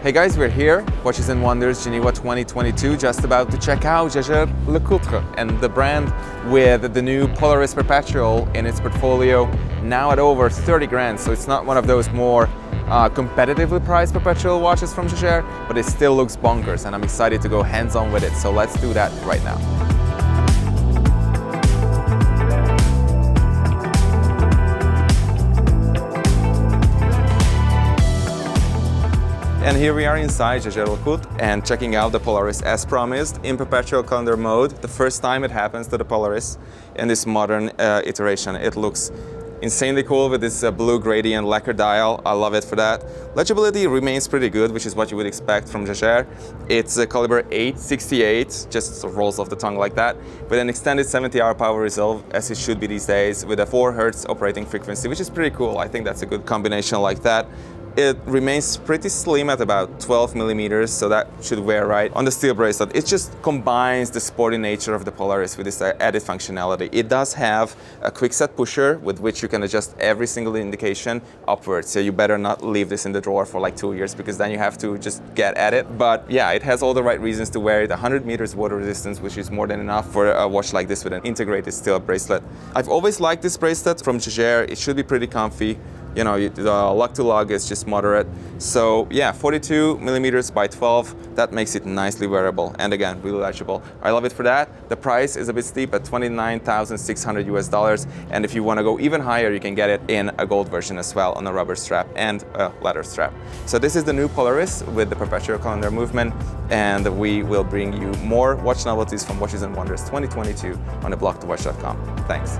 Hey guys, we're here, Watches and Wonders Geneva 2022, just about to check out Jaeger-LeCoultre and the brand with the new Polaris Perpetual in its portfolio, now at over 30 grand. So it's not one of those more competitively priced Perpetual watches from Jaeger, but it still looks bonkers and I'm excited to go hands-on with it. So let's do that right now. And here we are inside Jaeger-LeCoultre and checking out the Polaris as promised in perpetual calendar mode. The first time it happens to the Polaris in this modern iteration. It looks insanely cool with this blue gradient lacquer dial. I love it for that. Legibility remains pretty good, which is what you would expect from Jaeger. It's a caliber 868, just rolls off the tongue like that, with an extended 70-hour power reserve, as it should be these days, with a 4 Hz operating frequency, which is pretty cool. I think that's a good combination like that. It remains pretty slim at about 12 millimeters, so that should wear right on the steel bracelet. It just combines the sporty nature of the Polaris with this added functionality. It does have a quick set pusher with which you can adjust every single indication upwards. So you better not leave this in the drawer for like 2 years, because then you have to just get at it. But yeah, it has all the right reasons to wear it. 100 meters water resistance, which is more than enough for a watch like this with an integrated steel bracelet. I've always liked this bracelet from Jaeger. It should be pretty comfy. You know, the lug to lug is just moderate. So yeah, 42 millimeters by 12, that makes it nicely wearable and again, really legible. I love it for that. The price is a bit steep at $29,600 US, and if you want to go even higher, you can get it in a gold version as well on a rubber strap and a leather strap. So this is the new Polaris with the perpetual calendar movement, and we will bring you more watch novelties from Watches and Wonders 2022 on aBlogtoWatch.com. Thanks.